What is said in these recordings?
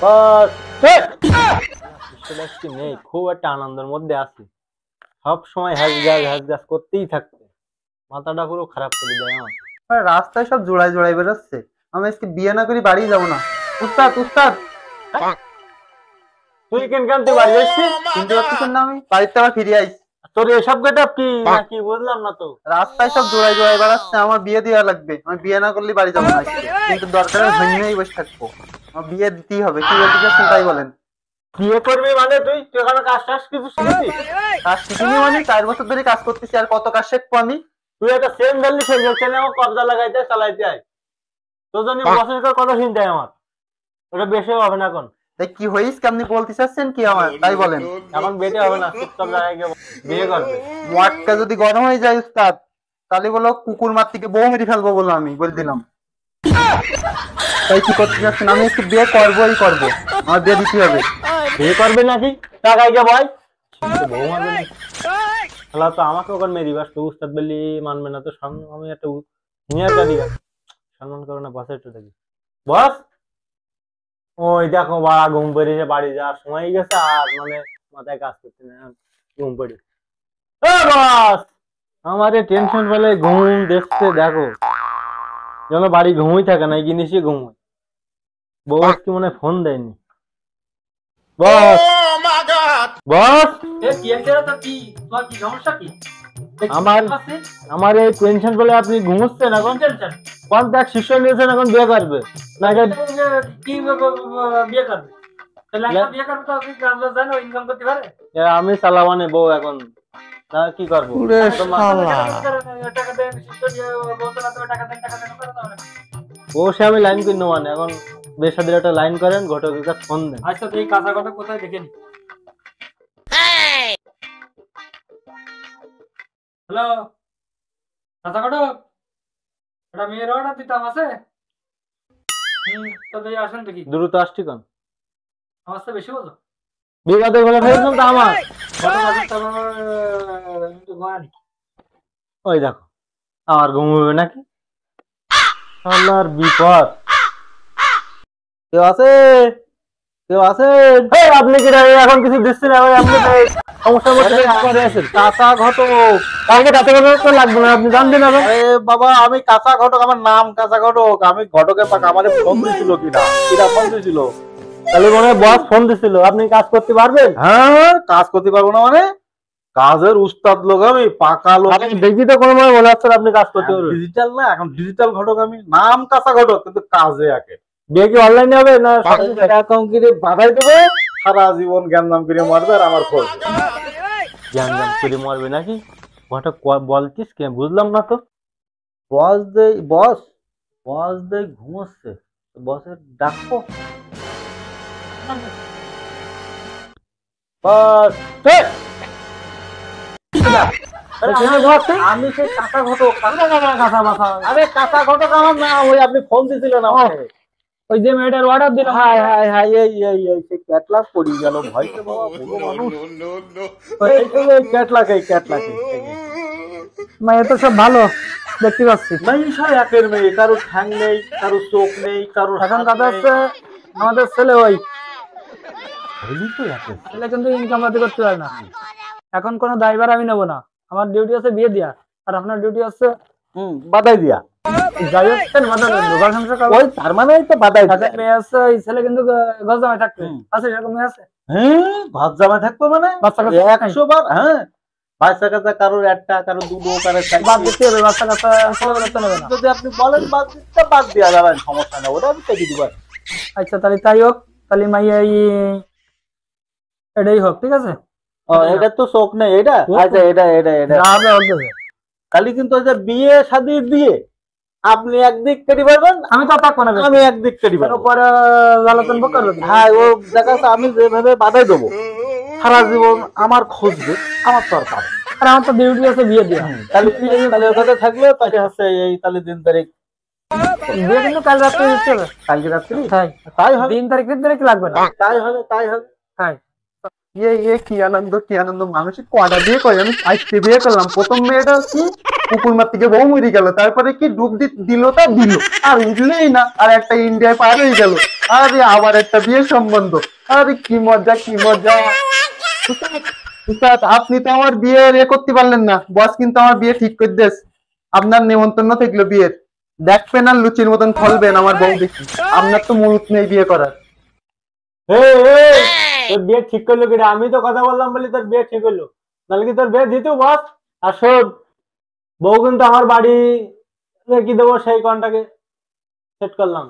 বাস নেই, খুব একটা আনন্দের মধ্যে আছি। সব সময় হ্যাজ গ্যাস করতেই থাকতে মাথাটা পুরো খারাপ করে দেয় আমার। রাস্তায় সব জোড়ায় জোড়ায় বেরোচ্ছে। আমি আজকে বিয়ে না করি বাড়ি যাবো না। উস্তাদ উস্তাদ, তুই কেন তুই বাড়ি যাচ্ছিস? চিনতে পারতেছেন না? আমি বাড়িতে আবার ফিরে আইস। তোর এসব গেট আপ কি নাকি বুঝলাম না তো। রাস্তায় সব জোড়ায় জোড়ায় বেড়াচ্ছে, আমার বিয়ে দেওয়া লাগবে। আমি বিয়ে না করলে বাড়ি যাবো না আজকে। কিন্তু দরকার হইলেই বসে থাকবো। আমার বিয়ে দিতেই হবে, কি বলতে চাচ্ছেন তাই বলেন। বিয়ে করবি মানে তুই এখানে কাজ টাজ কিছু শিখেছিস? কাজ শিখিনি মানে 4 বছর ধরে কাজ করতেছি, আর কত কাজ শিখবো আমি? তুই একটা সেম ভ্যালি সেই যেখানে আমার কবজা লাগাইতে চালাইতে আয়। তোর জন্য বছরের কথা চিন্তায় আমার ওটা বেশি হবে না। এখন তাই কি হইস কি আপনি বলতে চাচ্ছেন কি আমার তাই বলেন। এখন বেটে হবে না, চুপচাপ জায়গায় গিয়ে বিয়ে করবে। মটকা যদি গরম হয়ে যায় উস্তাদ, তাহলে বলো কুকুর মার থেকে বউ মেরে ফেলবো বলো, আমি বলে দিলাম। তাই কি করতে চাচ্ছেন? আমি একটু বিয়ে করবোই করবো, আমার বিয়ে দিতে হবে। বিয়ে করবে নাকি? টাকায় গে বয় বউ মারবে নাকি? তাহলে তো আমাকে ওখানে মেরি বাস তো উস্তাদ বললি মানবে না তো। আমি একটা সিনিয়র গাড়ি সম্মান করো না। বসে একটু দেখি বস। ওই দেখো বাড়া ঘুম পেড়েছে, বাড়ি যাওয়ার সময় গেছে আর মানে মাথায় কাজ করতে না, ঘুম পেড়ে। বস আমার টেনশন বলে ঘুম দেখতে দেখো যেন বাড়ি ঘুমই থাকে না, এই জিনিসই ঘুমোয়। বউ কি মনে ফোন দেয়নি। বস বস আমার এই টেনশন বলে আপনি ঘুমোচ্ছেন এখন? কন্ট্যাক্ট শিষ্য নিয়েছেন, এখন বিয়ে করবে নাকি? কি বিয়ে করবে? আমি চালাবানে বউ এখন না, কি করবো? ও সে আমি লাইন কিনবো মানে এখন বেসাদের একটা লাইন করেন, ঘটকের কাছে ফোন দেন। আচ্ছা তুই কাঁচা ঘটক কোথায় দেখে নি? হ্যালো কাঁচা ঘটক, একটা মেয়ের অর্ডার দিতাম আছে। তো আসেন দেখি। দ্রুত আসছি কোন আমার তো বেশি বলো বিবাদে বলে ফেলছেন তো আমার। ওই দেখো আমার ঘুমবে নাকি? আল্লাহর বিপদ। কেউ আছে? কেউ আছে? আপনি কি এখন কিছু দিচ্ছেন? আপনি সমস্যার মধ্যে আছেন। কাঁচা ঘটক কালকে কাঁচা ঘটক লাগবে না, আপনি জানতেন। বাবা আমি কাঁচা ঘটক, আমার নাম কাঁচা ঘটক। আমি ঘটকের পাক আমাদের ফোন দিছিল কিনা, কিনা ফোন দিছিল। তাহলে মনে হয় বস ফোন দিছিল। আপনি কাজ করতে পারবেন? হ্যাঁ কাজ করতে পারবো না মানে? কাজের উস্তাদ লোক আমি, পাকা লোক। দেখি তো কোনো মনে হচ্ছে আপনি কাজ করতে পারবেন। ডিজিটাল না, এখন ডিজিটাল ঘটক আমি। নাম কাঁচা ঘটক কিন্তু কাজে একে। বিয়ে কি অনলাইনে হবে না বাধাই দেবে? সারা জীবন জ্ঞান করে মারবে আর আমার খোঁজ জ্ঞান করে মরবে নাকি? ঘটক বলছিস কে বুঝলাম না তো। বস দেই বস, বস দেই ঘুমোচ্ছে, বসের ডাকবো। বস আমি সেই কাঁচা ঘটক। আরে কাঁচা ঘটক আমার না, ওই আপনি ফোন দিছিলেন আমাকে। ওই যে মেয়েটার অর্ডার দিলাম। হাই হাই হাই এই সেই ক্যাটলাক পড়ি গেল ভয়তে বাবা, বুড়ো মানুষ। এই ক্যাটলাক মেয়ে তো সব ভালো দেখতে পাচ্ছি। মেয়ে সব একের মেয়ে, কারো ঠ্যাং নেই, কারো চোখ নেই, কারো এখন কথা হচ্ছে আমাদের ছেলে ওই তো একের ছেলে কিন্তু ইনকাম করতে পারে না। এখন কোনো দায়ভার আমি নেবো না। আমার ডিউটি আছে বিয়ে দেওয়া, আর আপনার ডিউটি আছে বাধাই দিয়া। যাই হোক ঘর সংসার করবো। ওই তার মানে তো বাধাই মেয়ে আছে, এই ছেলে কিন্তু ঘর জামাই থাকবে আছে, সেরকম মেয়ে আছে। হ্যাঁ ঘর জামাই থাকবে মানে বাচ্চা কাচ্চা 100 বার। হ্যাঁ বাচ্চা কাচ্চা কারোর একটা, কারো দুটো, কারো বাদ দিতে হবে। বাচ্চা কাচ্চা ছেলে বেরোতে নেবে না। যদি আপনি বলেন বাদ দিতে, বাদ দেওয়া যাবে, সমস্যা না, ওটা আমি কেটে দিব। আচ্ছা তাহলে তাই হোক, তাহলে মাইয়া এটাই হোক, ঠিক আছে? এটা তো শোক নেই এটা। আচ্ছা এটা এটা এটা খালি কিন্তু বিয়ে শাদী দিয়ে আপনি একদিক কেটে পারবেন, আমি তো থাকবো না, আমি একদিক কেটে পারবো। পরে জ্বালাতন করবে। হ্যাঁ ও দেখাচ্ছে আমি যেভাবে বাধাই দেবো সারা জীবন আমার খুঁজবে, আমার তো আর পাবে। আর আমার তো ডিউটি আছে বিয়ে দেওয়া। তাহলে ওখানে থাকলে তাকে হচ্ছে এই তাহলে 3 তারিখ বিয়ে কিন্তু কাল রাত্রে দিতে হবে। কালকে রাত্রি তাই হবে। 3 তারিখ 3 তারিখ লাগবে না। তাই হবে তাই হবে। তাই কি আনন্দ, কি আনন্দ। মানুষের কয়টা বিয়ে করে? আমি আজকে বিয়ে করলাম। প্রথম মেয়েটা কি পুকুর মার থেকে বউ মরে গেল, তারপরে কি ডুব দিল তা দিল, আর উঠলেই না, আর একটা ইন্ডিয়ায় পার হয়ে গেল, আরে আবার একটা বিয়ের সম্বন্ধ। আরে কি মজা কি মজা। উস্তাদ, উস্তাদ, আপনি তো আমার বিয়ে করতে পারলেন না, বস কিন্তু আমার বিয়ে ঠিক করে দেস। আপনার নেমন্তন্ন থাকলো বিয়ের, দেখবেন আর লুচির মতন ফলবেন আমার বউ দেখি। আপনার তো মুরুত নেই বিয়ে করার। তোর বিয়ে ঠিক করলো কিনা? আমি তো কথা বললাম বলি তোর বিয়ে ঠিক হলো, নাহলে কি তোর বিয়ে দিত বস? আর শোন, বউ কিন্তু আমার বাড়ি কি দেবো সেই কনটাকে সেট করলাম।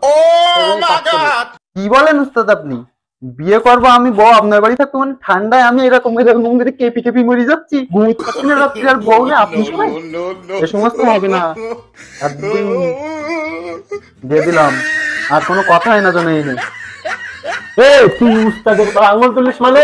কি বলেন উস্তাদ আপনি? বিয়ে করবো আমি, বউ আপনার বাড়ি থাকতো, মানে ঠান্ডায় আমি এরকম এরকম করে কেঁপি কেঁপি মরে যাচ্ছি, ঘুমোতে পারছি না রাত্রি, আর বউ নেই আপনি শোনেন? এ সমস্ত হবে না, একদিন দিয়ে দিলাম, আর কোনো কথাই না জানাই নেই। তুই উস্তাদের আঙুল তুলিস মানে?